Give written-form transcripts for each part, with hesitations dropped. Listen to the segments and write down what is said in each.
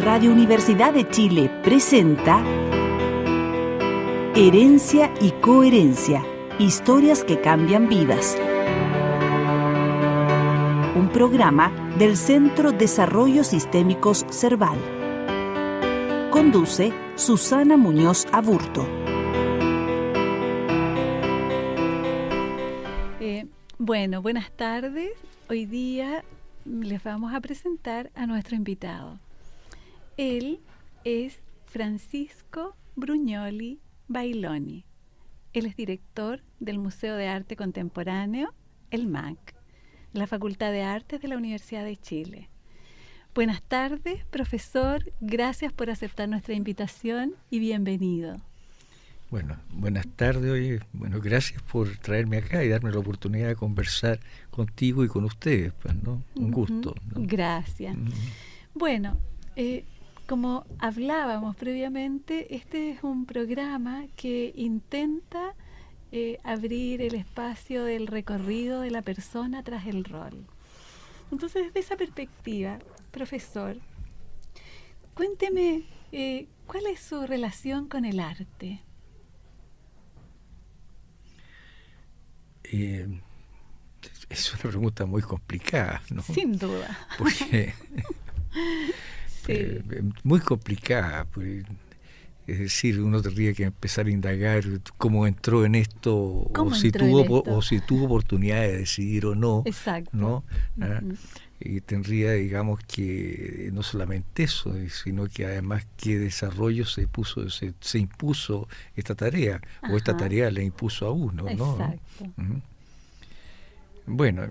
Radio Universidad de Chile presenta Herencia y Coherencia, historias que cambian vidas. Un programa del Centro Desarrollo Sistémicos Cerval. Conduce Susana Muñoz Aburto. Bueno, buenas tardes. Hoy día les vamos a presentar a nuestro invitado. Él es Francisco Brugnoli Bailoni. Él es director del Museo de Arte Contemporáneo, el MAC, la Facultad de Artes de la Universidad de Chile. Buenas tardes, profesor. Gracias por aceptar nuestra invitación y bienvenido. Bueno, buenas tardes. Oye, bueno, gracias por traerme acá y darme la oportunidad de conversar contigo y con ustedes, pues, ¿no? Un gusto, ¿no? Gracias. Bueno, como hablábamos previamente, este es un programa que intenta abrir el espacio del recorrido de la persona tras el rol. Entonces, desde esa perspectiva, profesor, cuénteme, ¿cuál es su relación con el arte? Es una pregunta muy complicada, ¿no? Sin duda. Porque sí. Muy complicada. Pues, es decir, uno tendría que empezar a indagar cómo entró en esto, o si tuvo oportunidad de decidir o no. Exacto. ¿No? Y tendría, digamos, que no solamente eso, sino que además qué desarrollo se impuso esta tarea. Ajá. O esta tarea le impuso a uno, ¿no? Exacto. Bueno,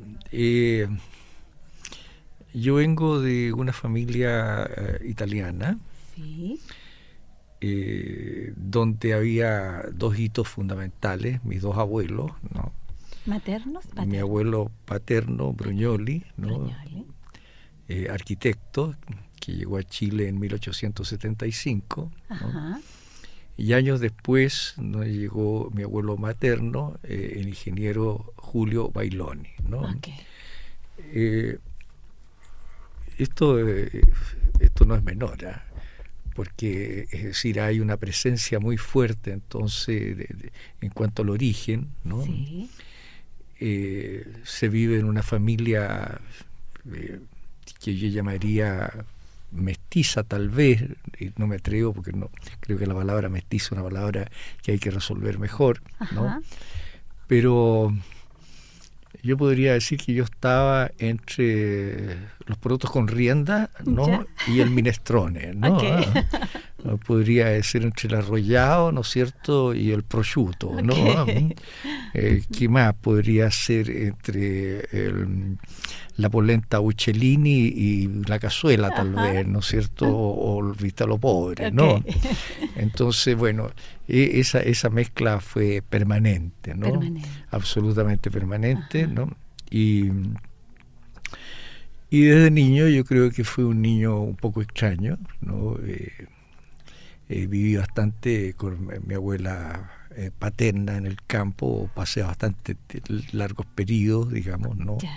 yo vengo de una familia italiana. Sí. Donde había dos hitos fundamentales, mis dos abuelos, ¿no? ¿Maternos? ¿Paternos? Mi abuelo paterno, Brugnoli, ¿no? Arquitecto, que llegó a Chile en 1875, ¿no? Y años después, ¿no? Llegó mi abuelo materno, el ingeniero Julio Bailoni, ¿no? Esto no es menor, ¿eh? Porque, es decir, hay una presencia muy fuerte entonces en cuanto al origen, ¿no? Sí. Se vive en una familia que yo llamaría mestiza, tal vez, y no me atrevo porque no creo que la palabra mestiza es una palabra que hay que resolver mejor, ¿no? Pero yo podría decir que yo estaba entre los porotos con rienda, ¿no? ¿Ya? Y el minestrone, ¿no? Okay. Podría decir entre el arrollado, ¿no es cierto? Y el prosciutto, ¿no? Okay. ¿Qué más podría ser entre la polenta uccellini y la cazuela, tal vez, ¿no es cierto? O el vitalo pobre, ¿no? Okay. Entonces, bueno, esa mezcla fue permanente, ¿no? Permanente. Absolutamente permanente, ¿no? Y desde niño yo creo que fui un niño un poco extraño, ¿no? Viví bastante con mi abuela paterna en el campo, pasé bastante largos periodos, digamos, ¿no? Ya.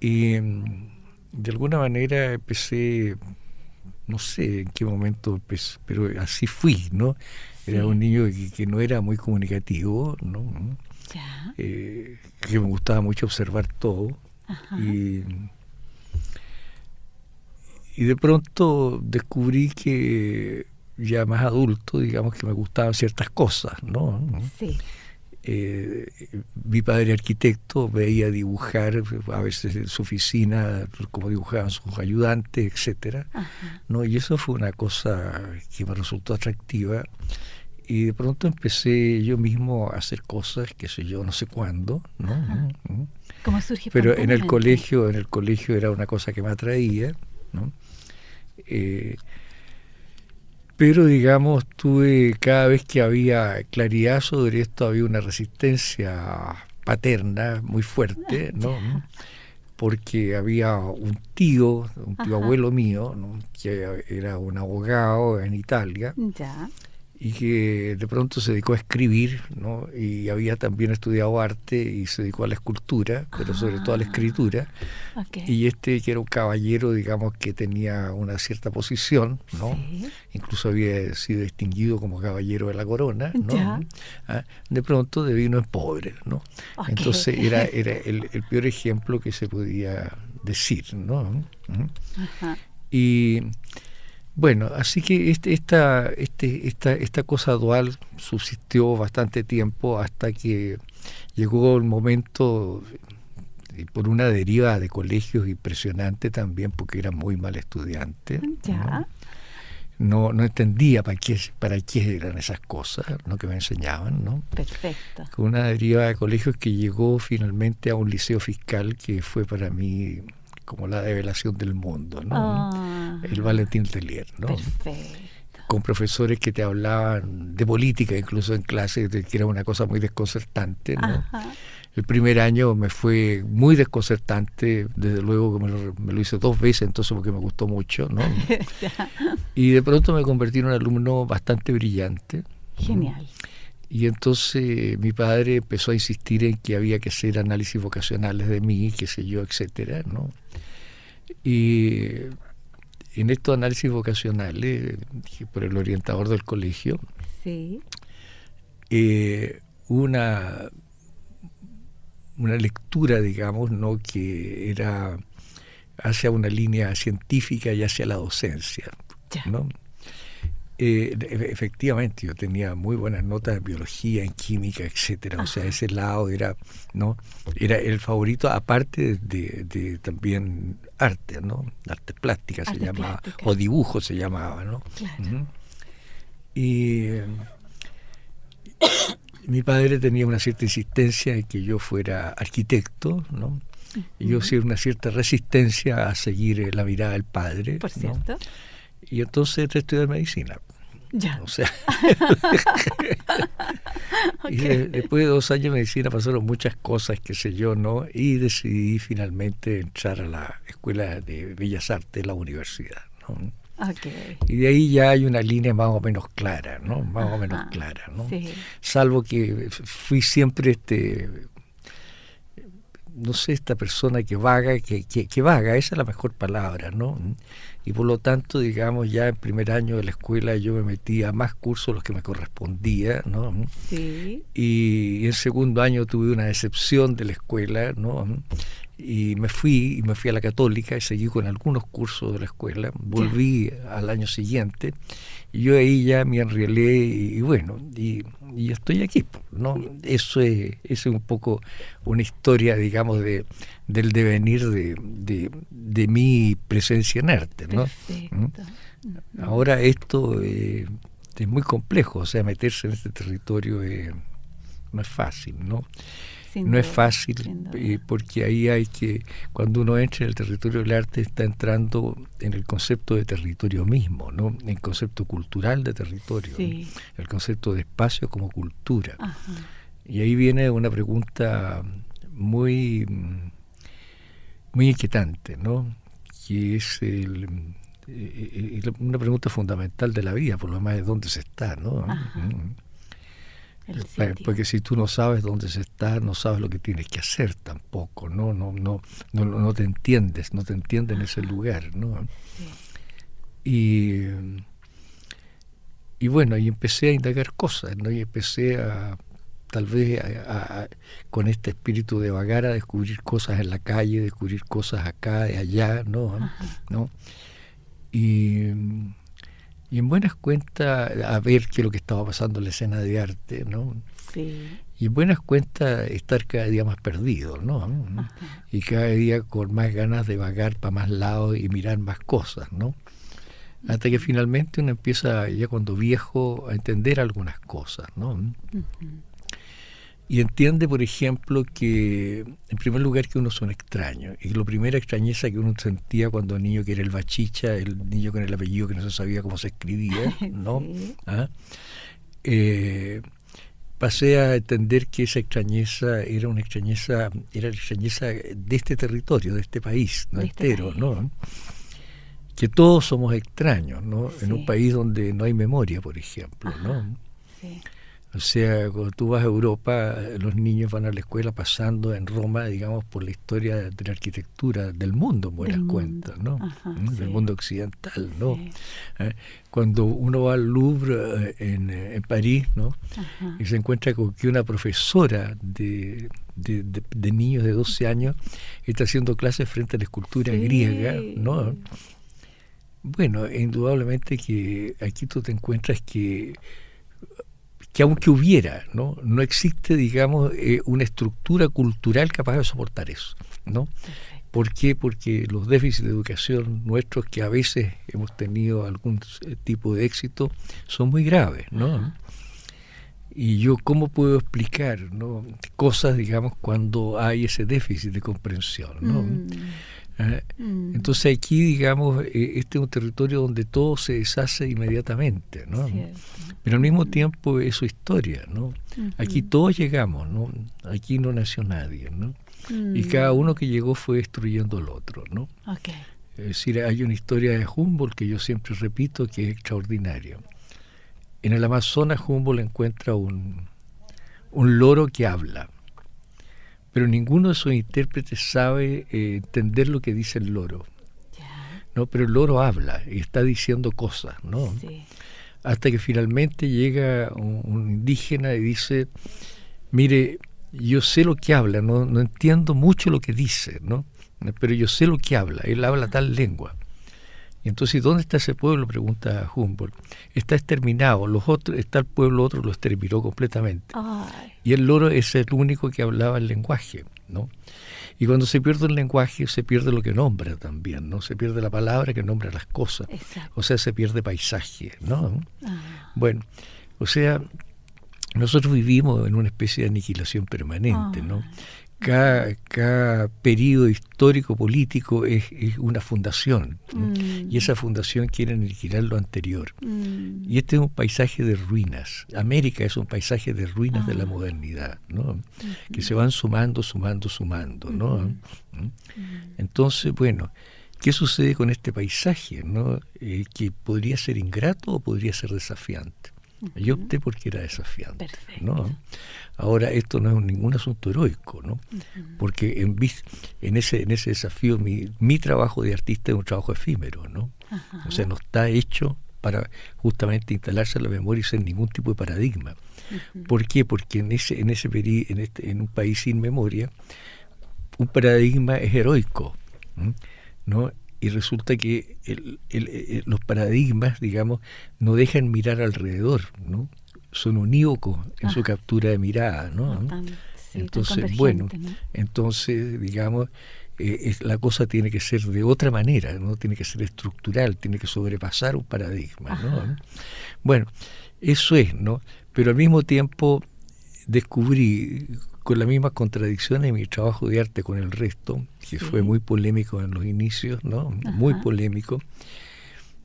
Y de alguna manera empecé, no sé en qué momento empecé, pero así fui, ¿no? Sí. Era un niño que no era muy comunicativo, ¿no? Ya. Que me gustaba mucho observar todo. Ajá. Y de pronto descubrí que ya más adulto, digamos, que me gustaban ciertas cosas, ¿no? Sí. Mi padre arquitecto, veía dibujar a veces en su oficina como dibujaban sus ayudantes, etcétera, ¿no? Y eso fue una cosa que me resultó atractiva, y de pronto empecé yo mismo a hacer cosas, qué sé yo, no sé cuándo, ¿no? ¿Cómo surge? Pero en el colegio era una cosa que me atraía, ¿no? Pero, digamos, cada vez que había claridad sobre esto, había una resistencia paterna muy fuerte, ¿no? Porque había un tío abuelo mío, ¿no? Que era un abogado en Italia. Ya. y que de pronto se dedicó a escribir, ¿no? Y había también estudiado arte y se dedicó a la escultura, pero sobre todo a la escritura. Okay. Y que era un caballero, digamos, que tenía una cierta posición, ¿no? Sí. Incluso había sido distinguido como caballero de la corona, ¿no? Ya. De pronto devino en pobre, ¿no? Okay. Entonces era el peor ejemplo que se podía decir, ¿no? Ajá. Y bueno, así que esta cosa dual subsistió bastante tiempo hasta que llegó el momento, por una deriva de colegios impresionante también, porque era muy mal estudiante. Ya. No entendía para qué eran esas cosas, ¿no? Que me enseñaban, ¿no? Perfecto. Con una deriva de colegios que llegó finalmente a un liceo fiscal que fue para mí como la revelación del mundo, ¿no? El Valentín Tellier, ¿no? Perfecto. Con profesores que te hablaban de política, incluso en clase, que era una cosa muy desconcertante, ¿no? Ajá. El primer año me fue muy desconcertante, desde luego que me lo hice 2 veces, entonces porque me gustó mucho, ¿no? Y de pronto me convertí en un alumno bastante brillante. Genial. Y entonces mi padre empezó a insistir en que había que hacer análisis vocacionales de mí, qué sé yo, etcétera, ¿no? Y en estos análisis vocacionales, por el orientador del colegio, Sí. una lectura, digamos, ¿no? Que era hacia una línea científica y hacia la docencia, ¿no? Efectivamente, yo tenía muy buenas notas en biología, en química, etcétera. O sea, ese lado era el favorito, aparte de también arte, ¿no? Arte plástica se llamaba, o dibujo se llamaba, ¿no? Claro. Y mi padre tenía una cierta insistencia en que yo fuera arquitecto, ¿no? Y yo hacía una cierta resistencia a seguir la mirada del padre. Por cierto. ¿No? Y entonces entré a estudiar medicina. Ya. O sea, y después de 2 años de medicina pasaron muchas cosas, qué sé yo, ¿no? Y decidí finalmente entrar a la Escuela de Bellas Artes, la universidad, ¿no? Okay. Y de ahí ya hay una línea más o menos clara, ¿no? Más o menos clara, ¿no? Sí. Salvo que fui siempre no sé, esta persona que vaga, que vaga, esa es la mejor palabra, ¿no? Y por lo tanto, digamos, ya en primer año de la escuela yo me metí a más cursos los que me correspondía, ¿no? Sí. Y en segundo año tuve una decepción de la escuela, ¿no? Y me fui a la Católica y seguí con algunos cursos de la escuela. Volví al año siguiente y yo ahí ya me enrielé y bueno, y estoy aquí, ¿no? Eso es un poco una historia, digamos, del devenir de mi presencia en arte, ¿no? Perfecto. Ahora esto es muy complejo, o sea, meterse en este territorio no es fácil, ¿no? No es fácil, porque ahí hay que, cuando uno entra en el territorio del arte, está entrando en el concepto de territorio mismo, ¿no? En el concepto cultural de territorio, sí. El concepto de espacio como cultura. Ajá. Y ahí viene una pregunta muy, muy inquietante, ¿no? Que es una pregunta fundamental de la vida, por lo demás, de dónde se está, ¿no? Porque si tú no sabes dónde se está, no sabes lo que tienes que hacer tampoco, no te entiendes, no te entiendes en ese lugar, ¿no? Sí. Y bueno, y empecé a indagar cosas, ¿no? Y empecé tal vez con este espíritu de vagar, a descubrir cosas en la calle, descubrir cosas acá y allá, ¿no? Y en buenas cuentas, a ver qué es lo que estaba pasando en la escena de arte, ¿no? Sí. Y en buenas cuentas, estar cada día más perdido, ¿no? Y cada día con más ganas de vagar para más lados y mirar más cosas, ¿no? Hasta que finalmente uno empieza, ya cuando viejo, a entender algunas cosas, ¿no? Y entiende, por ejemplo, que en primer lugar que uno es un extraño, y la primera extrañeza que uno sentía cuando niño, que era el bachicha, el niño con el apellido que no se sabía cómo se escribía, ¿no? Sí. Pasé a entender que esa extrañeza era la extrañeza de este territorio, de este país, no entero, ¿no? que todos somos extraños, ¿no? Sí. En un país donde no hay memoria, por ejemplo, Ajá. ¿no? Sí. O sea, cuando tú vas a Europa, los niños van a la escuela pasando en Roma, digamos, por la historia de la arquitectura del mundo, en buenas cuentas, ¿no? Ajá, Del sí. mundo occidental, ¿no? Sí. Cuando uno va al Louvre en París, ¿no? Ajá. Y se encuentra con que una profesora de niños de 12 años está haciendo clases frente a la escultura Sí. griega, ¿no? Bueno, indudablemente que aquí tú te encuentras que aunque hubiera, ¿no? No existe, digamos, una estructura cultural capaz de soportar eso, ¿no? Perfecto. ¿Por qué? Porque los déficits de educación nuestros, que a veces hemos tenido algún tipo de éxito, son muy graves, ¿no? Ajá. Y yo, ¿cómo puedo explicar, ¿no? Cosas, digamos, cuando hay ese déficit de comprensión, ¿no? Entonces aquí, digamos, este es un territorio donde todo se deshace inmediatamente, ¿no? Cierto. Pero al mismo tiempo es su historia, ¿no? Aquí todos llegamos, ¿no? Aquí no nació nadie, ¿no? Y cada uno que llegó fue destruyendo al otro, ¿no? Ok. Es decir, hay una historia de Humboldt que yo siempre repito que es extraordinaria. En el Amazonas Humboldt encuentra un loro que habla, pero ninguno de sus intérpretes sabe entender lo que dice el loro, Ya. ¿no? Pero el loro habla y está diciendo cosas, ¿no? Sí. Hasta que finalmente llega un indígena y dice, mire, yo sé lo que habla, no entiendo mucho lo que dice, ¿no? Pero yo sé lo que habla, él habla tal lengua. Y entonces, ¿dónde está ese pueblo?, pregunta Humboldt. Está exterminado, los otros, está el pueblo otro, lo exterminó completamente. Ay. Y el loro es el único que hablaba el lenguaje, ¿no? Y cuando se pierde el lenguaje, se pierde lo que nombra también, ¿no? Se pierde la palabra que nombra las cosas. Exacto. O sea, se pierde paisaje, ¿no? Ah. Bueno, o sea, nosotros vivimos en una especie de aniquilación permanente, ¿no? Cada periodo histórico político es una fundación, ¿no? Y esa fundación quiere aniquilar lo anterior. Y este es un paisaje de ruinas. América es un paisaje de ruinas de la modernidad, ¿no? Que se van sumando, ¿no? Entonces, bueno, ¿qué sucede con este paisaje, ¿no? Que podría ser ingrato o podría ser desafiante. Yo opté porque era desafiante. Perfecto. ¿No? Ahora, esto no es ningún asunto heroico, ¿no? Porque en ese desafío mi trabajo de artista es un trabajo efímero, ¿no? O sea, no está hecho para justamente instalarse en la memoria y ser ningún tipo de paradigma. ¿Por qué? Porque en un país sin memoria, un paradigma es heroico, ¿no? Y resulta que los paradigmas, digamos, no dejan mirar alrededor, ¿no? Son unívocos en su captura de mirada, ¿no? Entonces, bueno, ¿no? entonces, digamos, la cosa tiene que ser de otra manera, ¿no? Tiene que ser estructural, tiene que sobrepasar un paradigma, ¿no? Bueno, eso es, ¿no? Pero al mismo tiempo descubrí, con las mismas contradicciones, mi trabajo de arte con el resto, que fue muy polémico en los inicios, ¿no? Muy polémico,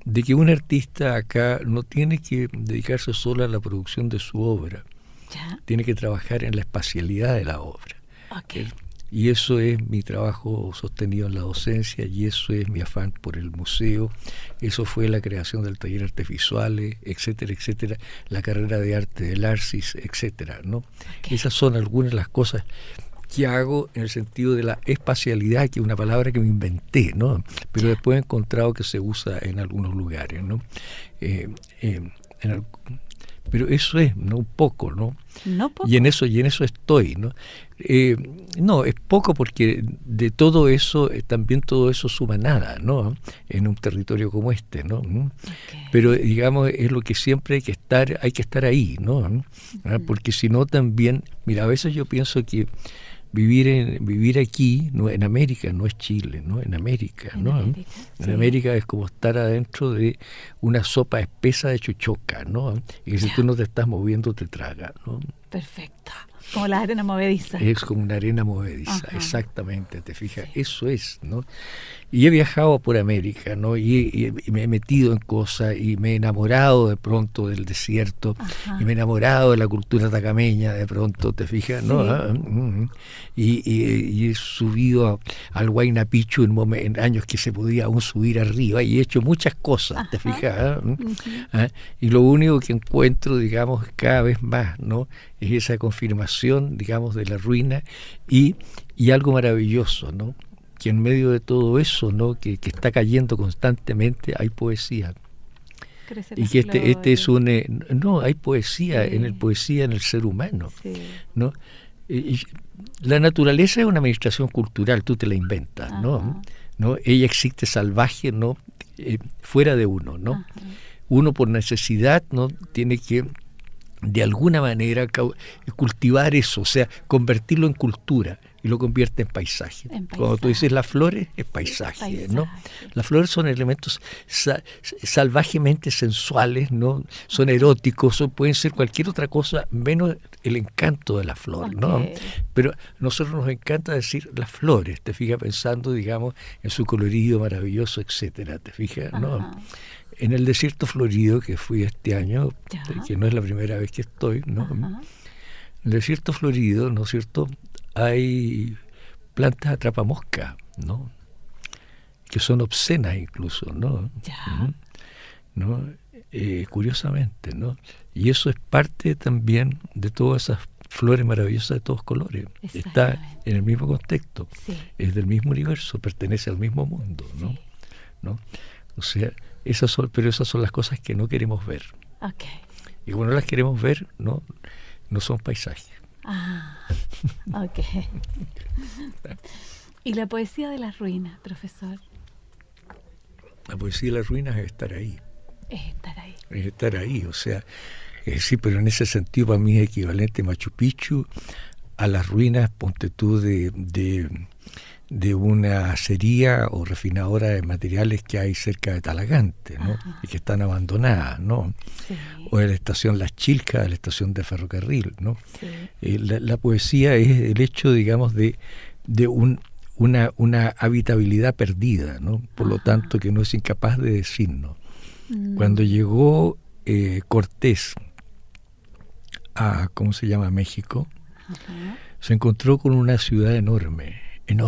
de que un artista acá no tiene que dedicarse solo a la producción de su obra, tiene que trabajar en la espacialidad de la obra. Y eso es mi trabajo sostenido en la docencia, y eso es mi afán por el museo, eso fue la creación del taller de artes visuales, etcétera, etcétera, la carrera de arte del ARCIS, etcétera, ¿no? Esas son algunas de las cosas que hago en el sentido de la espacialidad, que es una palabra que me inventé, ¿no? Pero después he encontrado que se usa en algunos lugares, ¿no? Pero eso es, ¿no? Un poco, ¿no? No poco. Y en eso estoy, ¿no? No, es poco porque de todo eso, también todo eso suma nada, ¿no? En un territorio como este, ¿no? Pero, digamos, es lo que siempre hay que estar ahí, ¿no? Porque si no también, mira, a veces yo pienso que vivir aquí, no, en América, no es Chile, ¿no? En América, ¿no? En América es como estar adentro de una sopa espesa de chuchoca, ¿no? Y que si tú no te estás moviendo te traga, ¿no? Perfecto. Como la arena movediza. Es como una arena movediza, exactamente, te fijas, eso es, ¿no? Y he viajado por América, ¿no? Y me he metido en cosas y me he enamorado de pronto del desierto. Ajá. Y me he enamorado de la cultura atacameña de pronto, ¿te fijas? ¿No? Sí. Y he subido al Huayna Picchu en años que se podía aún subir arriba y he hecho muchas cosas, ¿te Ajá. fijas? Ujú. Y lo único que encuentro, digamos, cada vez más, ¿no? Es esa confirmación, digamos, de la ruina y algo maravilloso, ¿no? Que en medio de todo eso, ¿no? Que está cayendo constantemente, hay poesía. Crecen Y las que este es flores. no, hay poesía, Sí. poesía en el ser humano, Sí. ¿no? Y la naturaleza es una administración cultural, tú te la inventas, Ajá. ¿no? Ella existe salvaje, ¿no? Fuera de uno, ¿no? Ajá. Uno por necesidad, ¿no? Tiene que de alguna manera cultivar eso, o sea, convertirlo en cultura y lo convierte en paisaje. Cuando tú dices las flores, es paisaje, ¿no? Las flores son elementos salvajemente sensuales, ¿no? Son eróticos, pueden ser cualquier otra cosa menos el encanto de la flor, ¿no? Pero a nosotros nos encanta decir las flores, te fijas, pensando, digamos, en su colorido maravilloso, etcétera, te fijas, ¿no? En el desierto florido que fui este año, que no es la primera vez que estoy, ¿no? En el desierto florido, ¿no es cierto?, hay plantas atrapamoscas, ¿no? Que son obscenas incluso, ¿no? ¿No? Curiosamente, ¿no? Y eso es parte también de todas esas flores maravillosas de todos colores. Está en el mismo contexto, es del mismo universo, pertenece al mismo mundo, ¿no? ¿No? O sea, pero esas son las cosas que no queremos ver. Y cuando las queremos ver, no son paisajes. ¿Y la poesía de las ruinas, profesor? La poesía de las ruinas es estar ahí. Es estar ahí. Es estar ahí, o sea, sí, pero en ese sentido para mí es equivalente Machu Picchu a las ruinas, ponte tú, de una acería o refinadora de materiales que hay cerca de Talagante, ¿no? Y que están abandonadas, ¿no? O de la estación Las Chilcas, de la estación de ferrocarril, ¿no? La poesía es el hecho, digamos, de una habitabilidad perdida, ¿no? Por lo tanto, que no es incapaz de decirnos. Cuando llegó Cortés a, ¿cómo se llama?, México, se encontró con una ciudad enorme, en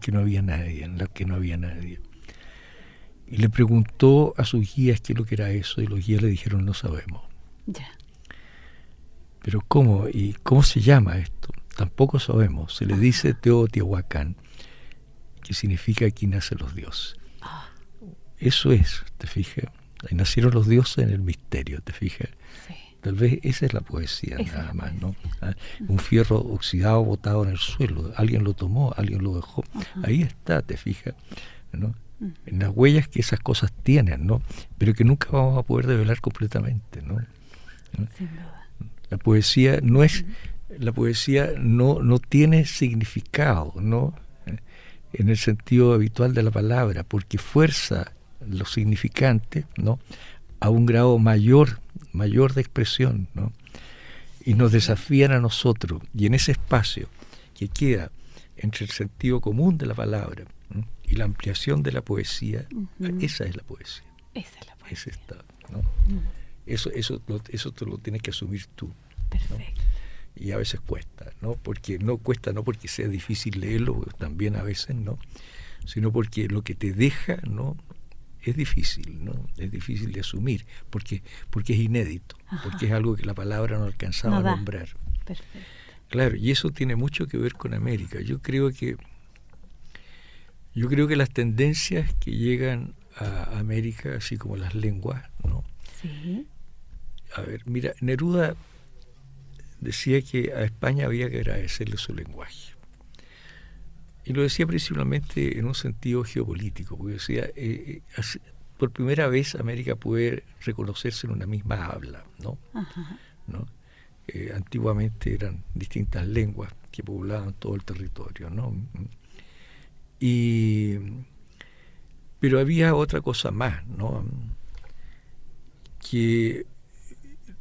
que no había nadie, en la que no había nadie. Y le preguntó a sus guías qué es lo que era eso, y los guías le dijeron, no sabemos. Pero ¿cómo? ¿Y cómo se llama esto? Tampoco sabemos. Se le dice Teotihuacán, que significa aquí nacen los dioses. Eso es, ¿te fijas? Ahí nacieron los dioses en el misterio, ¿te fijas? Tal vez esa es la poesía, nada más, ¿no? Un fierro oxidado botado en el suelo, alguien lo tomó, alguien lo dejó. Ahí está, te fijas, ¿no? En las huellas que esas cosas tienen, ¿no? Pero que nunca vamos a poder develar completamente, ¿no? Sin duda. La poesía no tiene significado, ¿no? En el sentido habitual de la palabra, porque fuerza lo significante, ¿no?, a un grado mayor de expresión, ¿no? Y nos desafían a nosotros, y en ese espacio que queda entre el sentido común de la palabra, ¿no?, y la ampliación de la poesía, esa es la poesía. Ese está, ¿no? Eso te lo tienes que asumir tú. Perfecto. ¿No? Y a veces cuesta, ¿no? No porque sea difícil leerlo, también a veces no, sino porque lo que te deja, ¿no?, es difícil, ¿no? Es difícil de asumir, porque es inédito, porque es algo que la palabra no alcanzaba a nombrar. Perfecto. Claro, y eso tiene mucho que ver con América. Yo creo que las tendencias que llegan a América, así como las lenguas, ¿no? Sí. A ver, mira, Neruda decía que a España había que agradecerle su lenguaje. Y lo decía principalmente en un sentido geopolítico, porque decía, por primera vez América puede reconocerse en una misma habla, ¿no? ¿No? Antiguamente eran distintas lenguas que poblaban todo el territorio, ¿no? Pero había otra cosa más, ¿no? Que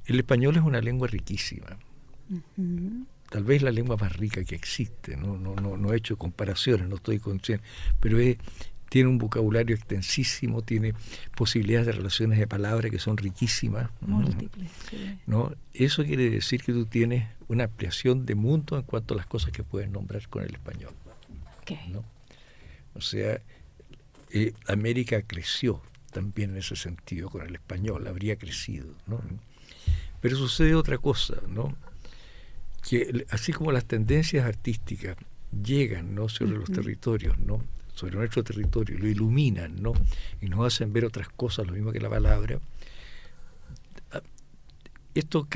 el español es una lengua riquísima. tal vez la lengua más rica que existe, no he hecho comparaciones, no estoy consciente, pero tiene un vocabulario extensísimo, tiene posibilidades de relaciones de palabras que son riquísimas. Múltiples, sí. ¿No? Eso quiere decir que tú tienes una ampliación de mundo en cuanto a las cosas que puedes nombrar con el español. Okay. ¿No? O sea, América creció también en ese sentido con el español, habría crecido, ¿no? Pero sucede otra cosa, ¿no? Que así como las tendencias artísticas llegan, ¿no?, sobre los territorios, ¿no?, sobre nuestro territorio, lo iluminan, ¿no?, y nos hacen ver otras cosas, lo mismo que la palabra, esto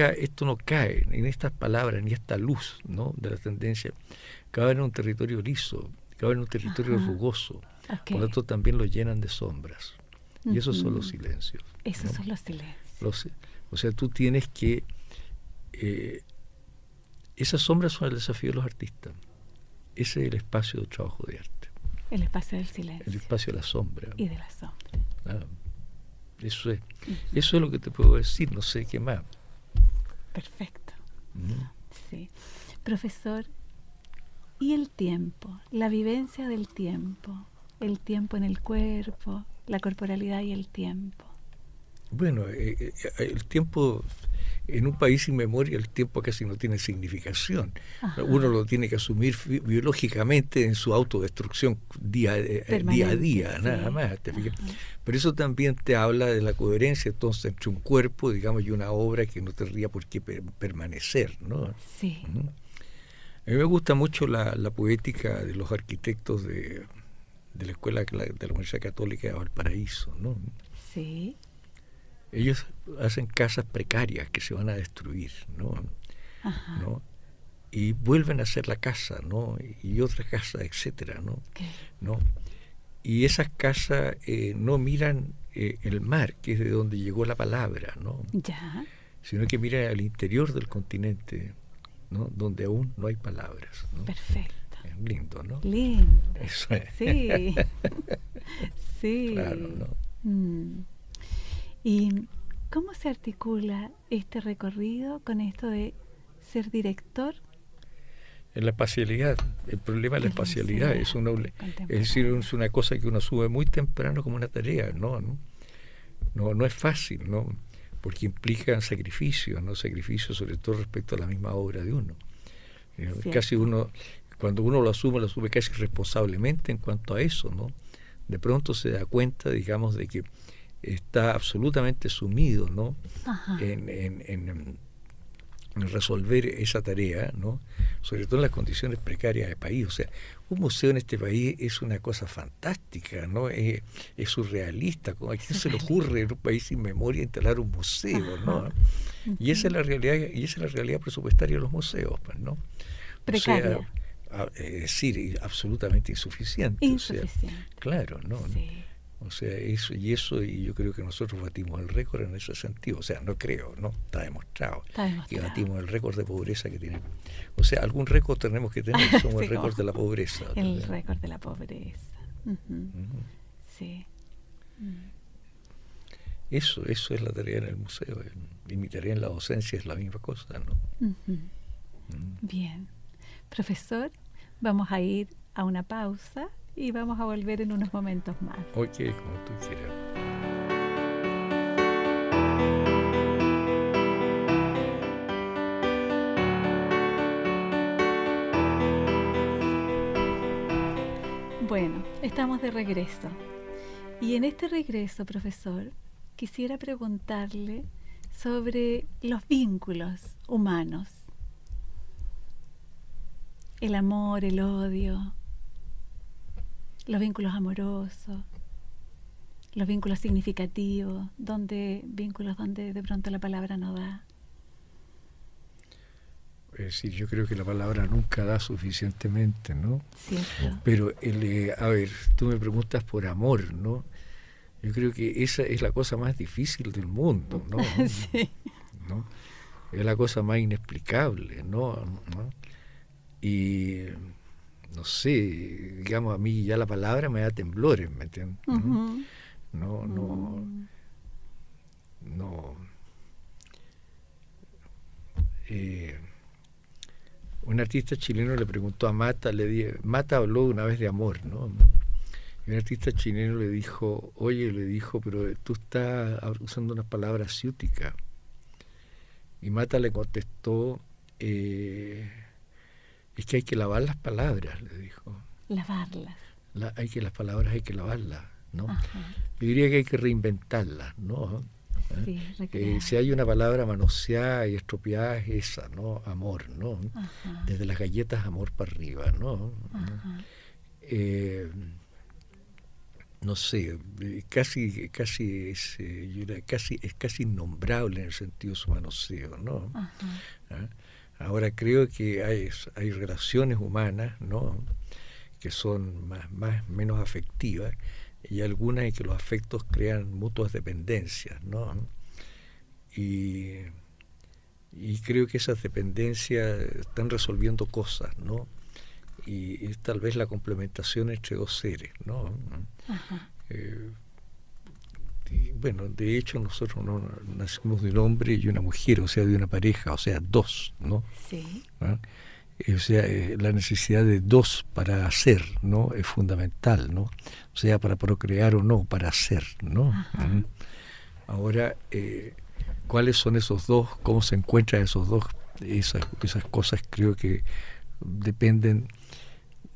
no cae en estas palabras, ni esta luz, ¿no?, de la tendencia, cae en un territorio liso, cae en un territorio rugoso, por lo tanto también lo llenan de sombras, y esos son los silencios. Esos, ¿no?, son los silencios. O sea, tú tienes que... esas sombras son el desafío de los artistas. Ese es el espacio del trabajo de arte. El espacio del silencio. El espacio de la sombra. Y de la sombra. Eso es lo que te puedo decir, no sé qué más. Perfecto. Sí. Profesor, ¿y el tiempo? La vivencia del tiempo. El tiempo en el cuerpo, la corporalidad y el tiempo. Bueno, el tiempo... En un país sin memoria el tiempo casi no tiene significación. Uno lo tiene que asumir biológicamente en su autodestrucción día a día, sí, nada más. Pero eso también te habla de la coherencia entonces entre un cuerpo, digamos, y una obra que no tendría por qué permanecer, ¿no? Sí. A mí me gusta mucho la poética de los arquitectos de la escuela de la Universidad Católica de Valparaíso, ¿no? Sí. Ellos hacen casas precarias que se van a destruir, ¿no? ¿No? Y vuelven a hacer la casa, ¿no? Y otra casa, etcétera, ¿no? ¿No? Y esas casas no miran el mar, que es de donde llegó la palabra, ¿no? Ya. Sino que miran al interior del continente, ¿no?, donde aún no hay palabras, ¿no? Perfecto. Es lindo, ¿no? Lindo. Eso es. Sí. Sí. Claro, ¿no? ¿Y cómo se articula este recorrido con esto de ser director? En la espacialidad. El problema de la espacialidad es decir, es una cosa que uno sube muy temprano como una tarea. No es fácil, ¿no? Porque implican sacrificios, ¿no? Sacrificios sobre todo respecto a la misma obra de uno. Casi cuando uno lo asume casi responsablemente en cuanto a eso, ¿no? De pronto se da cuenta, digamos, de que está absolutamente sumido, ¿no?, en resolver esa tarea, ¿no?, sobre todo en las condiciones precarias del país. O sea, un museo en este país es una cosa fantástica, ¿no? Es surrealista. ¿A quién se le ocurre en un país sin memoria instalar un museo, ¿no? Y esa es la realidad presupuestaria de los museos, pues, ¿no? Precaria. O sea, es decir, absolutamente insuficiente. O sea, claro, ¿no? Sí. O sea, eso, y yo creo que nosotros batimos el récord en ese sentido. O sea, no creo, ¿no? Está demostrado que batimos el récord de pobreza que tiene. O sea, algún récord tenemos que tener, somos el récord de la pobreza. El récord de la pobreza. Sí. Eso es la tarea en el museo. Y mi tarea en la docencia es la misma cosa, ¿no? Bien. Profesor, vamos a ir a una pausa y vamos a volver en unos momentos más. Ok, como tú quieras. Bueno, estamos de regreso. Y en este regreso, profesor, quisiera preguntarle sobre los vínculos humanos. El amor, el odio, los vínculos amorosos, los vínculos significativos, vínculos donde de pronto la palabra no da. Es decir, yo creo que la palabra nunca da suficientemente, ¿no? Cierto. Pero, a ver, tú me preguntas por amor, ¿no? Yo creo que esa es la cosa más difícil del mundo, ¿no? Sí. ¿No? Es la cosa más inexplicable, ¿no? Y no sé, digamos, a mí ya la palabra me da temblores, ¿me entiendes? No. un artista chileno le preguntó a Mata, Mata habló una vez de amor, ¿no? Y un artista chileno le dijo, pero tú estás usando unas palabras ciúticas. Y Mata le contestó, es que hay que lavar las palabras, le dijo. Lavarlas. Las palabras hay que lavarlas, ¿no? Ajá. Yo diría que hay que reinventarlas, ¿no? Sí, Si hay una palabra manoseada y estropeada es esa, ¿no? Amor, ¿no? Ajá. Desde las galletas amor para arriba, ¿no? Ajá. No sé, casi es casi innombrable en el sentido de su manoseo, ¿no? Ajá. Ahora creo que hay relaciones humanas, ¿no? Que son menos afectivas, y algunas en que los afectos crean mutuas dependencias, ¿no? Y creo que esas dependencias están resolviendo cosas, ¿no? Y es tal vez la complementación entre dos seres, ¿no? Bueno, de hecho nosotros no nacimos de un hombre y una mujer, o sea, de una pareja, o sea, dos, ¿no? Sí. ¿Ah? O sea, la necesidad de dos para hacer, ¿no? Es fundamental, ¿no? O sea, para procrear o no, para hacer, ¿no? Uh-huh. Ahora, ¿cuáles son esos dos? ¿Cómo se encuentran esos dos? Esas cosas creo que dependen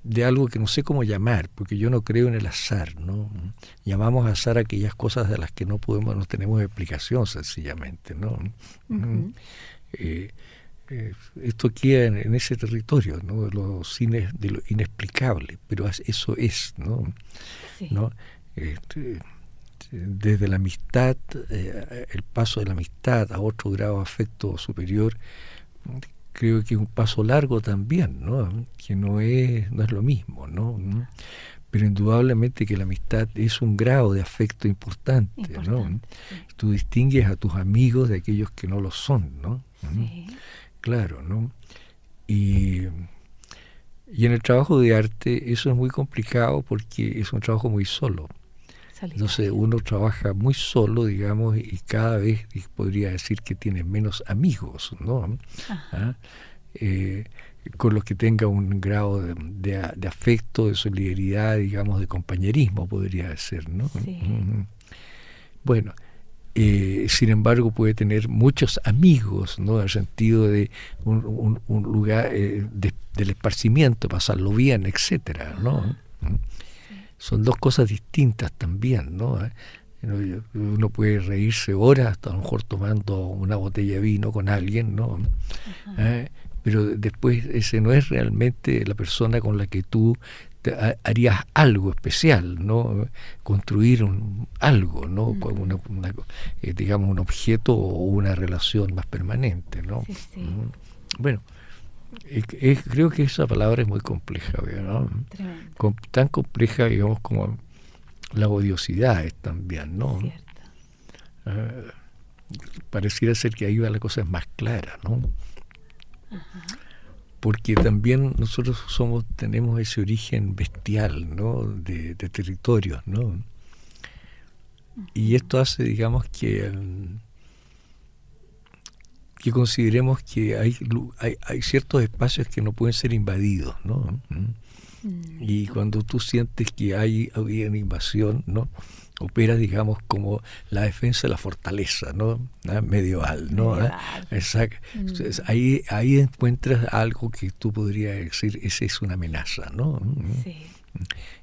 de algo que no sé cómo llamar, porque yo no creo en el azar, ¿no? Llamamos azar aquellas cosas de las que no tenemos explicación sencillamente, ¿no? Uh-huh. Esto queda en ese territorio, ¿no? De lo inexplicable, pero eso es, ¿no? Sí. ¿No? Desde la amistad, el paso de la amistad a otro grado de afecto superior, creo que es un paso largo también, ¿no? Que no es lo mismo, ¿no? Pero indudablemente que la amistad es un grado de afecto importante, ¿no? Sí. Tú distingues a tus amigos de aquellos que no lo son, ¿no? Sí. Claro, ¿no? Y en el trabajo de arte eso es muy complicado porque es un trabajo muy solo. Entonces uno trabaja muy solo, digamos, y cada vez podría decir que tiene menos amigos, ¿no? Con los que tenga un grado de afecto, de solidaridad, digamos, de compañerismo, podría ser, ¿no? Sí. Bueno, sin embargo puede tener muchos amigos, ¿no? En el sentido de un lugar del esparcimiento, pasarlo bien, etcétera, ¿no? Son dos cosas distintas también, ¿no? Uno puede reírse horas, hasta a lo mejor tomando una botella de vino con alguien, ¿no? Pero después ese no es realmente la persona con la que tú harías algo especial, ¿no? Construir algo, ¿no? Digamos un objeto o una relación más permanente, ¿no? Sí, sí. Bueno, creo que esa palabra es muy compleja, ¿no? Tan compleja, digamos, como la odiosidad es también, ¿no? Pareciera ser que ahí va la cosa es más clara, ¿no? Ajá. Porque también nosotros tenemos ese origen bestial, ¿no? De territorios, ¿no? Uh-huh. Y esto hace, digamos, que consideremos que hay ciertos espacios que no pueden ser invadidos, ¿no? Y cuando tú sientes que hay una invasión, ¿no? Opera, digamos, como la defensa de la fortaleza, ¿no? Medieval, ¿no? Exacto. Entonces, ahí encuentras algo que tú podrías decir, esa es una amenaza, ¿no? Sí.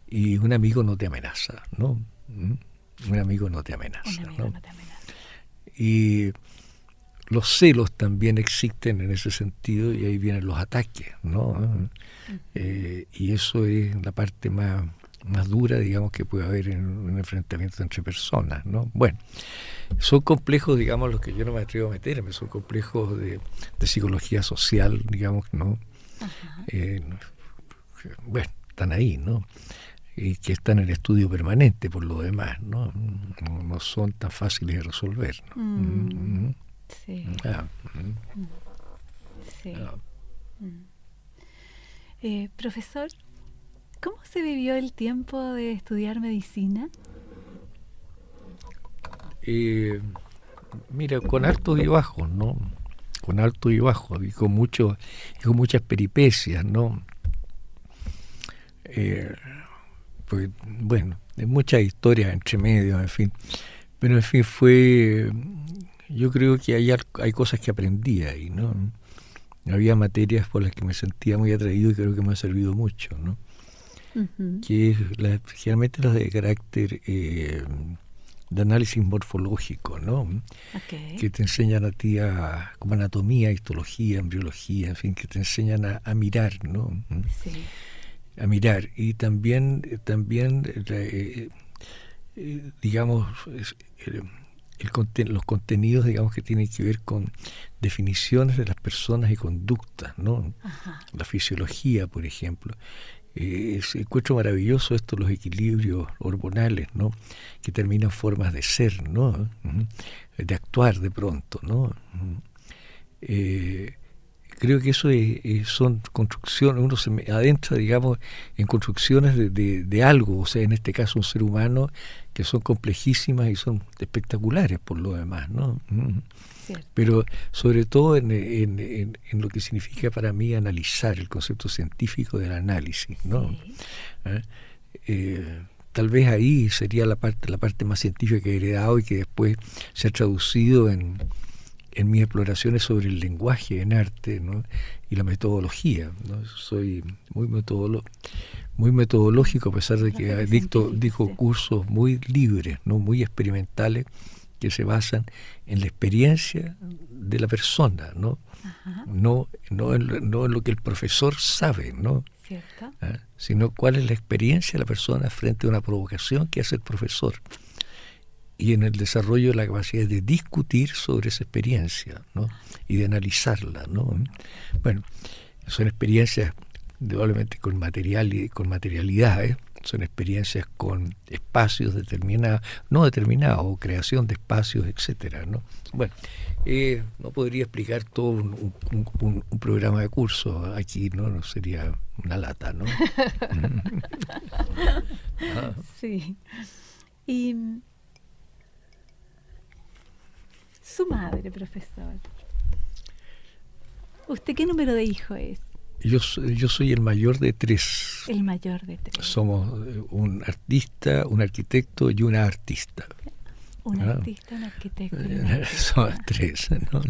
Y un amigo no te amenaza, ¿no? Un amigo no te amenaza, ¿no? Y los celos también existen en ese sentido, y ahí vienen los ataques, ¿no? Y eso es la parte más dura, digamos, que puede haber en un enfrentamiento entre personas, ¿no? Bueno, son complejos, digamos, los que yo no me atrevo a meterme, son complejos de psicología social, digamos, ¿no? Bueno, están ahí, ¿no? Y que están en estudio permanente por lo demás, ¿no? No son tan fáciles de resolver, ¿no? Sí. Sí. Profesor, ¿cómo se vivió el tiempo de estudiar medicina? Mira, con altos y bajos, ¿no? con alto y bajo, y con muchas peripecias, ¿no? Pues, bueno, de muchas historias entre medio, en fin. Pero en fin, yo creo que hay cosas que aprendí ahí, ¿no? Había materias por las que me sentía muy atraído y creo que me ha servido mucho, ¿no? Ujú. Que es generalmente las de carácter de análisis morfológico, ¿no? Ok. Que te enseñan a ti como anatomía, histología, embriología, en fin, que te enseñan a mirar, ¿no? Sí. A mirar. Y también digamos, los contenidos, digamos, que tienen que ver con definiciones de las personas y conductas, ¿no? Ajá. La fisiología, por ejemplo. Encuentro maravilloso esto, los equilibrios hormonales, ¿no? Que terminan formas de ser, ¿no? De actuar de pronto, ¿no? Creo que eso son construcciones, uno se adentra, digamos, en construcciones de algo, o sea, en este caso un ser humano, que son complejísimas y son espectaculares por lo demás, ¿no? Cierto. Pero sobre todo en lo que significa para mí analizar, el concepto científico del análisis, ¿no? Sí. Tal vez ahí sería la parte más científica que he heredado y que después se ha traducido en mis exploraciones sobre el lenguaje en arte, ¿no? Y la metodología, ¿no? Soy muy metodológico, a pesar de que dijo cursos muy libres, ¿no? Muy experimentales, que se basan en la experiencia de la persona, ¿no? No en lo que el profesor sabe, ¿no? Cierto. Sino cuál es la experiencia de la persona frente a una provocación que hace el profesor, y en el desarrollo de la capacidad de discutir sobre esa experiencia, ¿no? Y de analizarla, ¿no? Bueno, son experiencias indudablemente con materialidad, son experiencias con espacios determinados, no determinados, o creación de espacios, etcétera, ¿no? Bueno, no podría explicar todo un programa de curso aquí, ¿no? Sería una lata, ¿no? Sí. Y su madre, profesor. ¿Usted qué número de hijo es? Yo soy el mayor de 3. El mayor de 3. Somos un artista, un arquitecto y una artista. Un artista, un arquitecto y un artista. Somos 3, ¿no?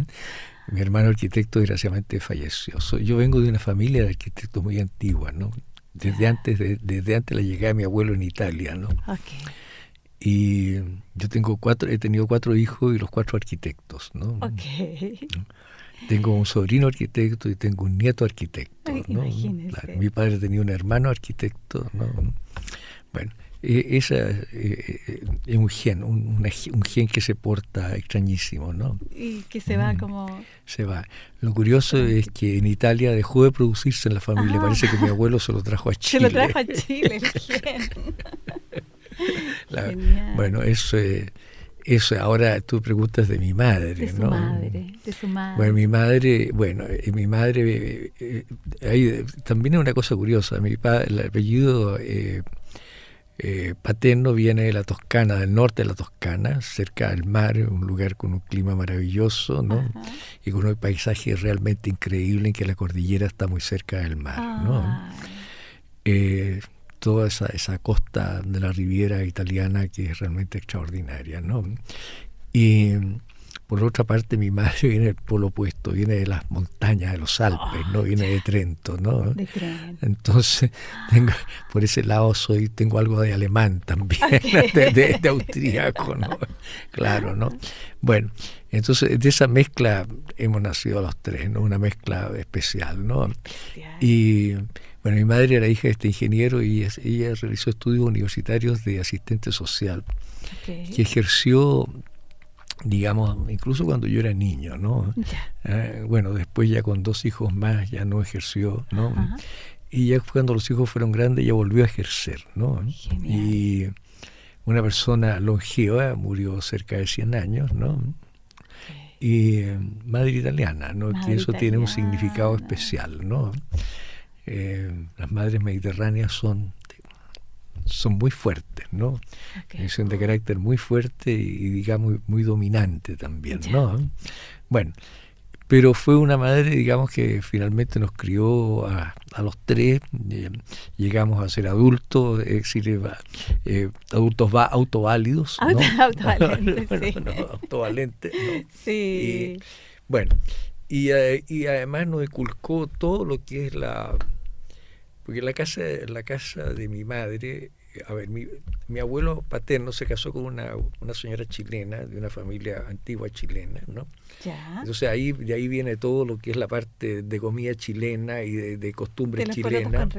Mi hermano arquitecto desgraciadamente falleció. Yo vengo de una familia de arquitectos muy antigua, ¿no? Desde antes la llegada de mi abuelo en Italia, ¿no? Okay. Y yo he tenido 4 hijos y los 4 arquitectos, ¿no? Okay. Tengo un sobrino arquitecto y tengo un nieto arquitecto, ¿no? Imagínese. Claro, mi padre tenía un hermano arquitecto, ¿no? Bueno, esa es un gen, un gen que se porta extrañísimo, ¿no? Y que se va como... Se va. Lo curioso es que en Italia dejó de producirse en la familia. Parece que mi abuelo se lo trajo a Chile. Se lo trajo a Chile, el gen. Bueno, eso ahora tú preguntas de mi madre, de su ¿no? De su madre. Bueno, mi madre, también es una cosa curiosa. El apellido paterno viene de la Toscana, del norte de la Toscana, cerca del mar, un lugar con un clima maravilloso, ¿no? Ajá. Y con un paisaje realmente increíble, en que la cordillera está muy cerca del mar, ¿no? Toda esa costa de la Riviera italiana, que es realmente extraordinaria, ¿no? Y por otra parte, mi madre viene del polo opuesto, viene de las montañas, de los Alpes, ¿no? Viene de Trento, ¿no? De Trento. Entonces, por ese lado tengo algo de alemán también, okay. de austríaco, ¿no? Claro, ¿no? Bueno, entonces de esa mezcla hemos nacido los 3, ¿no? Una mezcla especial, ¿no? Especial. Y bueno, mi madre era hija de este ingeniero y ella realizó estudios universitarios de asistente social, okay. Que ejerció, digamos, incluso cuando yo era niño, ¿no? Bueno, después ya con 2 hijos más ya no ejerció, ¿no? Uh-huh. Y ya cuando los hijos fueron grandes ya volvió a ejercer, ¿no? Genial. Y una persona longeva, murió cerca de 100 años, ¿no? Okay. Y madre italiana, ¿no? Que eso tiene un significado especial, ¿no? Las madres mediterráneas son muy fuertes, ¿no? Okay. Son de carácter muy fuerte y digamos muy dominante también, ¿no? Bueno, pero fue una madre, digamos, que finalmente nos crió a los tres. Llegamos a ser adultos, es decir, adultos autoválidos, ¿no? Autovalentes, sí. Autovalentes, ¿no? Sí. Bueno, y además nos inculcó todo lo que es porque la casa de mi madre, a ver, mi abuelo paterno se casó con una señora chilena, de una familia antigua chilena, ¿no? Ya. Entonces de ahí viene todo lo que es la parte de comida chilena y de costumbres chilenas.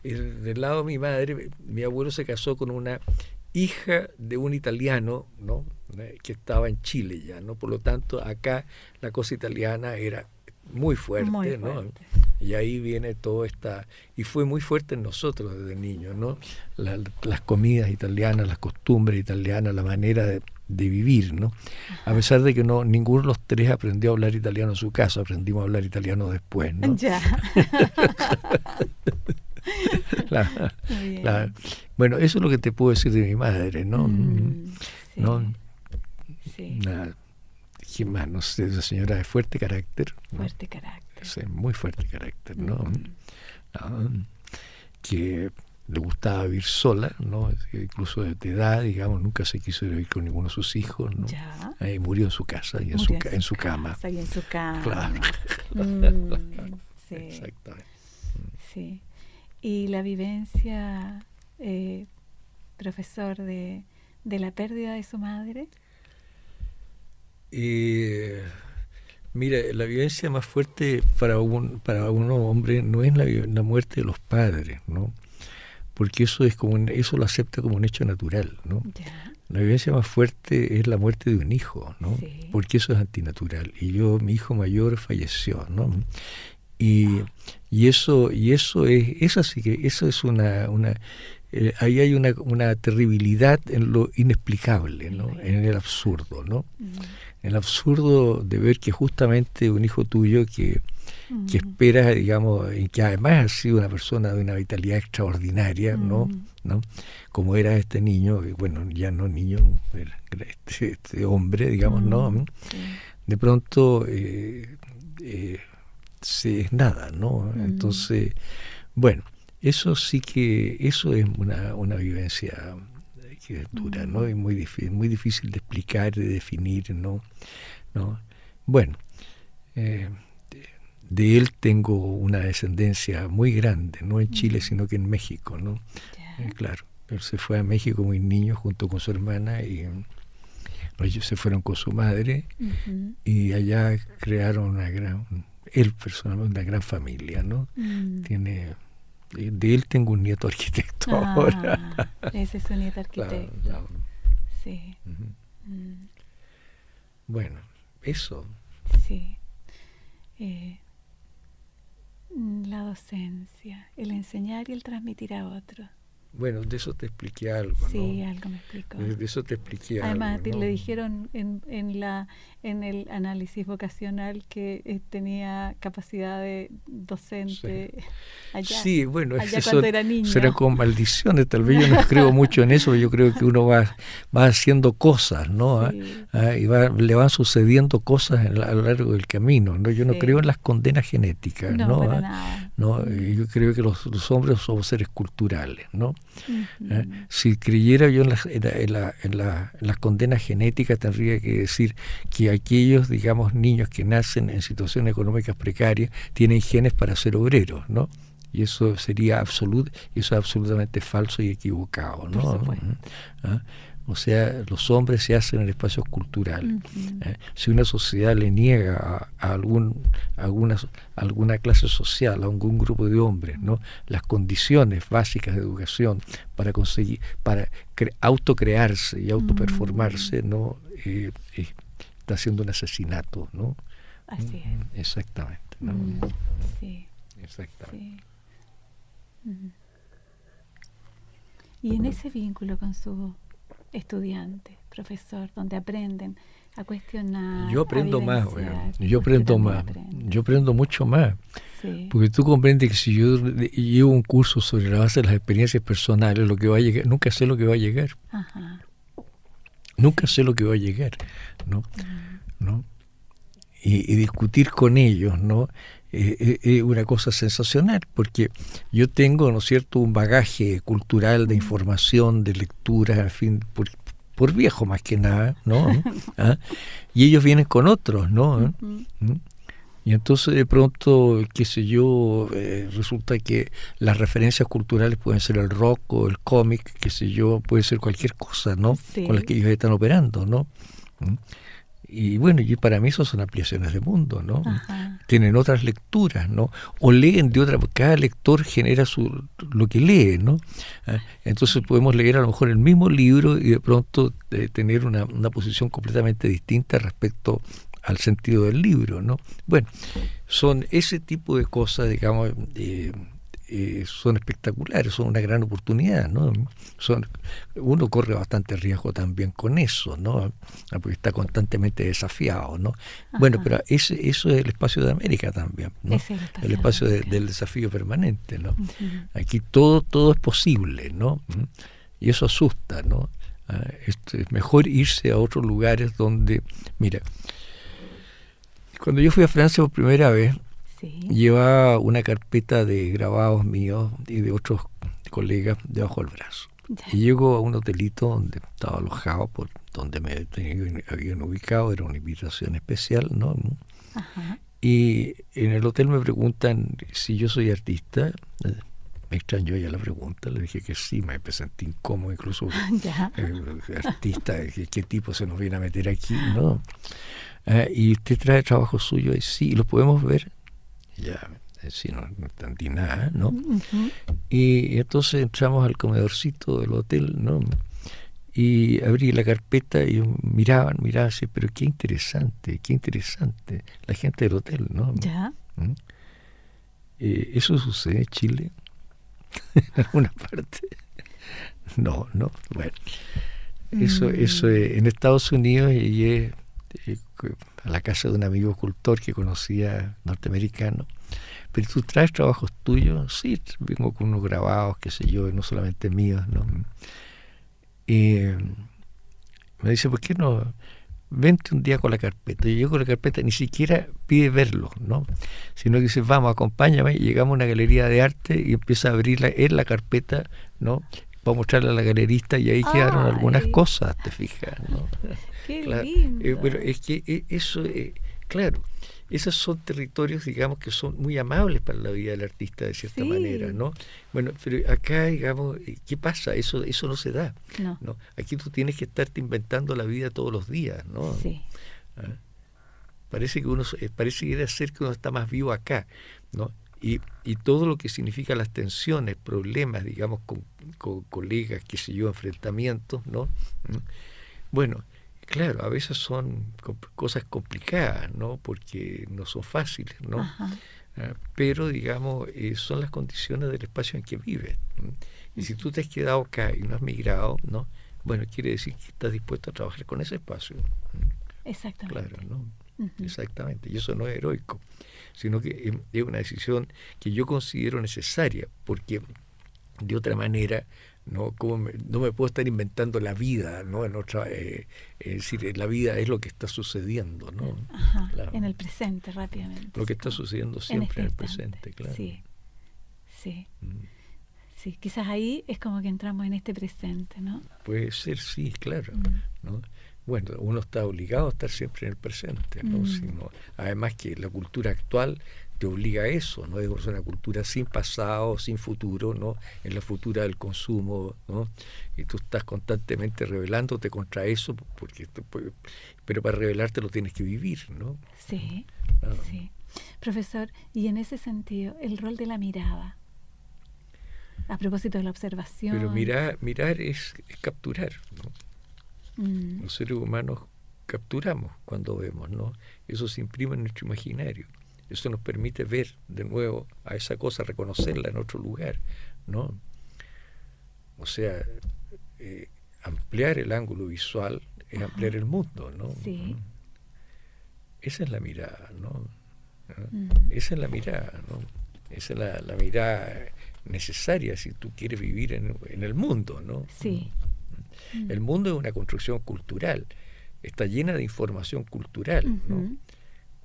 Del lado de mi madre, mi abuelo se casó con una hija de un italiano, ¿no? Que estaba en Chile ya, ¿no? Por lo tanto, acá la cosa italiana era muy fuerte, ¿no? Y ahí viene todo y fue muy fuerte en nosotros desde niños, ¿no? Las comidas italianas, las costumbres italianas, la manera de vivir, ¿no? A pesar de que ninguno de los tres aprendió a hablar italiano en su casa, aprendimos a hablar italiano después, ¿no? Ya. Bueno, eso es lo que te puedo decir de mi madre, ¿no? Sí. ¿No? Sí. ¿Quién más? No sé, esa señora de fuerte carácter, ¿no? Fuerte carácter. Sí, muy fuerte carácter, ¿no? Que le gustaba vivir sola, ¿no? Incluso de edad, digamos, nunca se quiso vivir con ninguno de sus hijos, ¿no? Ya. Ahí murió en su casa y en su cama. Y en su cama. Claro. Sí. Exactamente. Sí. Y la vivencia, profesor, de la pérdida de su madre. Mira, la vivencia más fuerte para un hombre no es la muerte de los padres, ¿no? Porque eso eso lo acepta como un hecho natural, ¿no? Ya. La vivencia más fuerte es la muerte de un hijo, ¿no? Sí. Porque eso es antinatural. Y mi hijo mayor falleció, ¿no? Y eso es ahí hay una terribilidad en lo inexplicable, ¿no? En el absurdo, ¿no? El absurdo de ver que justamente un hijo tuyo que esperas, digamos, y que además ha sido una persona de una vitalidad extraordinaria, ¿no? Como era este niño, bueno, ya no niño, era este hombre, digamos, ¿no? Sí. De pronto es nada, ¿no? Entonces, bueno, eso es una vivencia que es dura, ¿no? Y muy difícil de explicar, de definir, ¿no? Bueno, de él tengo una descendencia muy grande, no en Chile, sino que en México, ¿no? Claro, él se fue a México muy niño junto con su hermana y ellos se fueron con su madre y allá crearon él personalmente una gran familia, ¿no? De él tengo un nieto arquitecto ahora. Ese es su nieto arquitecto. Claro. Sí. Bueno, eso. Sí. La docencia, el enseñar y el transmitir a otros. Bueno, de eso te expliqué algo, ¿no? Sí, algo me explicó. De eso te expliqué Además, algo, ¿no? le dijeron en el análisis vocacional que tenía capacidad de docente allá. Sí, bueno, allá cuando era niño. Será con maldiciones, tal vez yo no creo mucho en eso, yo creo que uno va haciendo cosas, ¿no? Sí. Y le van sucediendo cosas a lo largo del camino, ¿no? Yo no creo en las condenas genéticas, ¿no? Para nada. ¿No? Yo creo que los hombres somos seres culturales, ¿no? Si creyera yo en las condenas genéticas, tendría que decir que aquellos, digamos, niños que nacen en situaciones económicas precarias tienen genes para ser obreros, ¿no? Y eso sería absolutamente falso y equivocado, ¿no? Por supuesto. O sea, los hombres se hacen en espacios culturales. Si una sociedad le niega a alguna clase social, a algún grupo de hombres, ¿no?, las condiciones básicas de educación para autocrearse y autoperformarse, ¿no?, está haciendo un asesinato, ¿no? Así es. Exactamente, ¿no? Sí. Exactamente. Sí. Y en ese vínculo con sus estudiantes, profesor, donde aprenden a cuestionar. Yo aprendo más, yo aprendo mucho más. Sí. Porque tú comprendes que si yo llevo un curso sobre la base de las experiencias personales, lo que va a llegar, nunca sé lo que va a llegar. Nunca sé lo que va a llegar, ¿no? ¿No? y discutir con ellos, ¿no? Es una cosa sensacional, porque yo tengo, ¿no es cierto?, un bagaje cultural de información, de lectura, en fin, por viejo más que nada, ¿no? ¿Ah? Y ellos vienen con otros, ¿no? ¿Mm? Y entonces de pronto, qué sé yo, resulta que las referencias culturales pueden ser el rock o el cómic, qué sé yo, puede ser cualquier cosa, ¿no? Sí. Con las que ellos están operando, ¿no? ¿Mm? Y bueno, y para mí eso son ampliaciones de mundo, ¿no? Ajá. Tienen otras lecturas, ¿no? O leen de otra, cada lector genera lo que lee, ¿no? Entonces podemos leer a lo mejor el mismo libro y de pronto tener una posición completamente distinta respecto al sentido del libro, ¿no? Bueno, son ese tipo de cosas, digamos, son espectaculares, son una gran oportunidad, ¿no? Uno corre bastante riesgo también con eso, ¿no? Porque está constantemente desafiado, ¿no? Ajá. Bueno, pero eso es el espacio de América también, ¿no? Es el espacio del desafío permanente, ¿no? Uh-huh. Aquí todo es posible, ¿no? Y eso asusta, ¿no? Es mejor irse a otros lugares donde, mira, cuando yo fui a Francia por primera vez, sí, llevaba una carpeta de grabados míos y de otros colegas debajo del brazo. ya. Y llego a un hotelito donde estaba alojado, por donde me habían ubicado, era una invitación especial, ¿no? Ajá. Y en el hotel me preguntan si yo soy artista. Me extrañó ya la pregunta, le dije que sí, me sentí incómodo, incluso Ya. artista, ¿qué tipo se nos viene a meter aquí? ¿No? ¿Y usted trae trabajo suyo? Y sí, ¿lo podemos ver? Ya, sí, no entendí nada, ¿no? Uh-huh. Y entonces entramos al comedorcito del hotel, ¿no? Y abrí la carpeta y miraban así, pero qué interesante, la gente del hotel, ¿no? Ya. ¿Eso sucede en Chile? ¿En alguna parte? No, bueno. Eso en Estados Unidos llegué a la casa de un amigo escultor que conocía, norteamericano. Pero tú traes trabajos tuyos, sí, vengo con unos grabados, qué sé yo, no solamente míos, ¿no? Y me dice, ¿por qué no? Vente un día con la carpeta. Yo llego con la carpeta, ni siquiera pide verlo, ¿no? Sino que dice, vamos, acompáñame, y llegamos a una galería de arte y empieza a abrirla en la carpeta, ¿no? Para mostrarle a la galerista, y ahí quedaron algunas cosas, te fijas, ¿no? Qué Claro. lindo. Bueno, es que eso, claro, esos son territorios, digamos, que son muy amables para la vida del artista de cierta Sí. manera, ¿no? Bueno, pero acá, digamos, ¿qué pasa? Eso no se da, No. ¿no? Aquí tú tienes que estarte inventando la vida todos los días, ¿no? Sí. Parece que ser que uno está más vivo acá, ¿no? Y todo lo que significa las tensiones, problemas, digamos, con colegas, qué sé yo, enfrentamientos, ¿no? Bueno, claro, a veces son cosas complicadas, ¿no? Porque no son fáciles, ¿no? Pero, digamos, son las condiciones del espacio en que vives. Y si tú te has quedado acá y no has migrado, ¿no? Bueno, quiere decir que estás dispuesto a trabajar con ese espacio. Exactamente. Claro, ¿no? Uh-huh. Exactamente. Y eso no es heroico, sino que es una decisión que yo considero necesaria, porque de otra manera no me puedo estar inventando la vida, ¿no? Es decir, la vida es lo que está sucediendo, ¿no? Ajá. Claro. En el presente, rápidamente. Lo que está sucediendo siempre en el presente, claro. Sí. Sí, quizás ahí es como que entramos en este presente, ¿no? Puede ser, sí, claro, ¿no? Bueno, uno está obligado a estar siempre en el presente, ¿no? Además que la cultura actual te obliga a eso, ¿no? Es una cultura sin pasado, sin futuro, ¿no? En la futura del consumo, ¿no? Y tú estás constantemente rebelándote contra eso, pero para rebelarte lo tienes que vivir, ¿no? Sí, Claro. sí. Profesor, y en ese sentido, el rol de la mirada, a propósito de la observación. Pero mirar es capturar, ¿no? Los seres humanos capturamos cuando vemos, ¿no? Eso se imprime en nuestro imaginario. Eso nos permite ver de nuevo a esa cosa, reconocerla en otro lugar, ¿no? O sea, ampliar el ángulo visual es ampliar el mundo, ¿no? Sí. Esa es la mirada, ¿no? Esa es la mirada, ¿no? Esa es la mirada necesaria si tú quieres vivir en el mundo, ¿no? Sí. El mundo es una construcción cultural, está llena de información cultural, ¿no?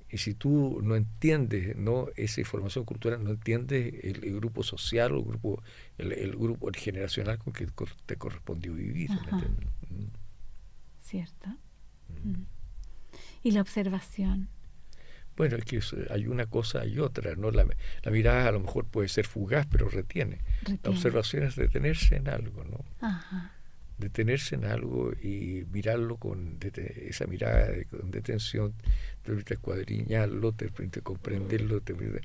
Y si tú no entiendes, ¿no?, esa información cultural, no entiendes el grupo social o el grupo generacional con que te correspondió vivir. ¿Me entiendes? ¿Cierto? Y la observación. Bueno, es que hay una cosa y otra, ¿no? La mirada a lo mejor puede ser fugaz, pero retiene. La observación es detenerse en algo, ¿no? Ajá. Detenerse en algo y mirarlo con esa mirada con detención, te permite escuadriñarlo, te permite comprenderlo, te permite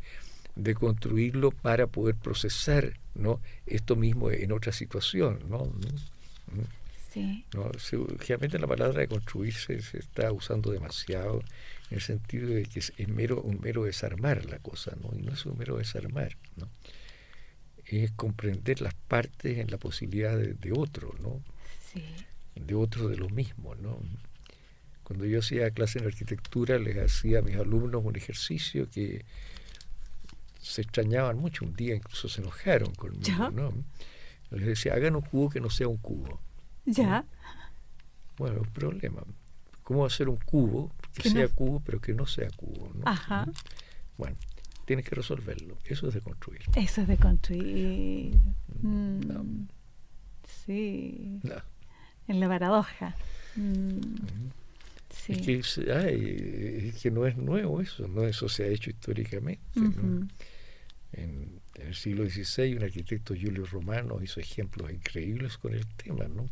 deconstruirlo para poder procesar, ¿no?, esto mismo en otra situación, ¿no? Sí. ¿No? Generalmente la palabra de construirse se está usando demasiado en el sentido de que es un mero desarmar la cosa, ¿no? Y no es un mero desarmar, ¿no? Es comprender las partes en la posibilidad de otro, ¿no? Sí. De otro de lo mismo, ¿no? Cuando yo hacía clase en arquitectura, les hacía a mis alumnos un ejercicio que se extrañaban mucho. Un día incluso se enojaron conmigo, ¿Ya? ¿no? Les decía, hagan un cubo que no sea un cubo. ¿Ya? ¿No? Bueno, un problema. ¿Cómo hacer un cubo que sea cubo pero que no sea cubo, ¿no? Ajá. Bueno, tienes que resolverlo. Eso es de construir. Eso es de construir. No. Sí. No. En la paradoja. Sí. Es que no es nuevo eso, ¿no? Eso se ha hecho históricamente, ¿no? En el siglo XVI un arquitecto, Julio Romano, hizo ejemplos increíbles con el tema, ¿no?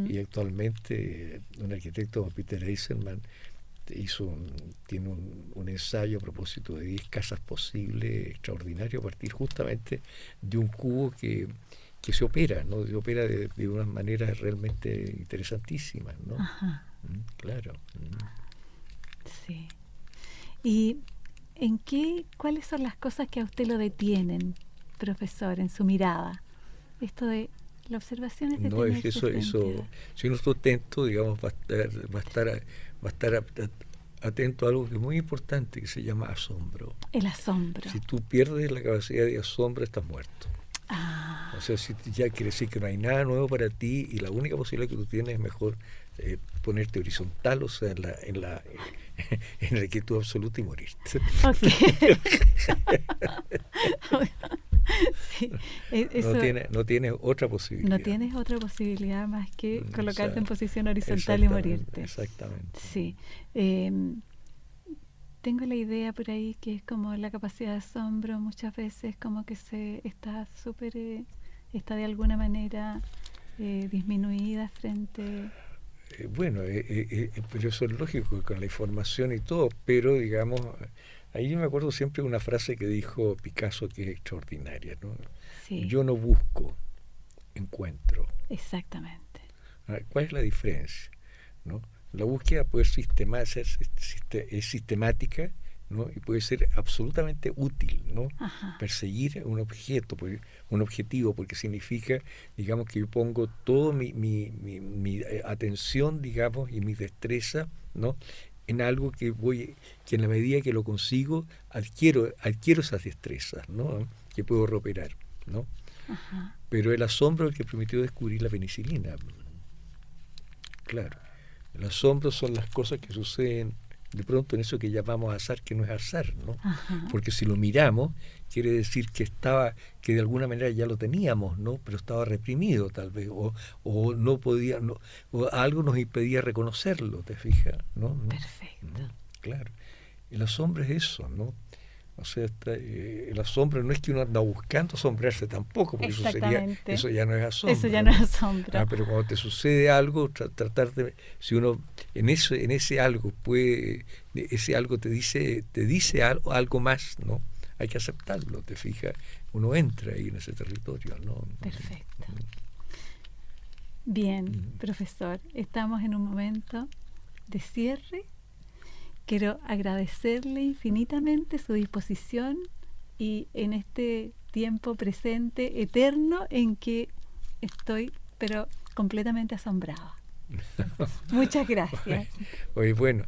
Y actualmente un arquitecto como Peter Eisenman tiene un ensayo a propósito de 10 casas posibles, extraordinario, a partir justamente de un cubo que se opera, ¿no? Se opera de unas maneras realmente interesantísimas, ¿no? Ajá. Claro. Sí. ¿Y cuáles son las cosas que a usted lo detienen, profesor, en su mirada? Esto de la observación es No, es detenerse que eso, frente a... si uno está atento, digamos, va a estar atento a algo que es muy importante, que se llama asombro. El asombro. Si tú pierdes la capacidad de asombro, estás muerto. Ah. O sea, si ya quiere decir que no hay nada nuevo para ti y la única posibilidad que tú tienes es mejor ponerte horizontal, o sea, en la quietud absoluta y morirte. Ok. Sí, eso, no tienes otra posibilidad. No tienes otra posibilidad más que colocarte en posición horizontal y morirte. Exactamente. Sí. Tengo la idea por ahí que es como la capacidad de asombro muchas veces como que está de alguna manera disminuida frente... Bueno, pero eso es lógico con la información y todo, pero digamos, ahí me acuerdo siempre de una frase que dijo Picasso que es extraordinaria, ¿no? Sí. Yo no busco, encuentro. Exactamente. ¿Cuál es la diferencia? ¿No? La búsqueda puede ser sistemática, ¿no? Y puede ser absolutamente útil, ¿no? Ajá. Perseguir un objeto, un objetivo, porque significa, digamos, que yo pongo toda mi atención, digamos, y mi destreza, ¿no?, en algo que en la medida que lo consigo, adquiero esas destrezas, ¿no?, que puedo operar, ¿no? Ajá. Pero el asombro es el que permitió descubrir la penicilina. Claro. El asombro son las cosas que suceden de pronto en eso que llamamos azar, que no es azar, ¿no? Ajá. Porque si lo miramos, quiere decir que de alguna manera ya lo teníamos, ¿no? Pero estaba reprimido tal vez, o no podía, o algo nos impedía reconocerlo, ¿te fijas? ¿No? Perfecto. ¿No? Claro. El asombro es eso, ¿no? O sea, el asombro no es que uno anda buscando asombrarse tampoco, porque eso ya no es asombro. Eso ya no es asombro. Pero cuando te sucede algo, tratar de, si uno en ese algo ese algo te dice algo más, ¿no? Hay que aceptarlo, te fijas, uno entra ahí en ese territorio, ¿no? Perfecto. Bien, profesor, estamos en un momento de cierre. Quiero agradecerle infinitamente su disposición y en este tiempo presente, eterno, en que estoy, pero completamente asombrada. Muchas gracias. Oye, bueno,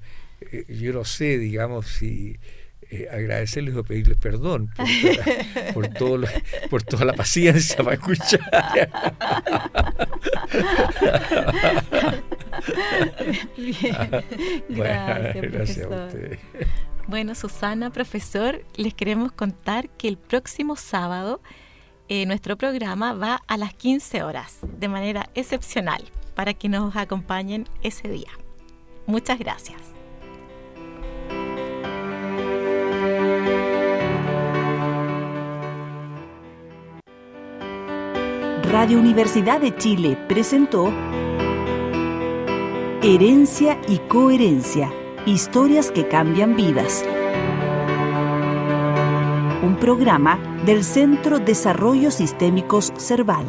yo no sé, digamos, si agradecerles o pedirles perdón por toda la paciencia para escuchar. Bien, gracias, Bueno, gracias profesor. a ustedes. Bueno, Susana, profesor, les queremos contar que el próximo sábado nuestro programa va a las 15 horas, de manera excepcional, para que nos acompañen ese día. Muchas gracias. Radio Universidad de Chile presentó Herencia y Coherencia, historias que cambian vidas. Un programa del Centro Desarrollos Sistémicos Cerval.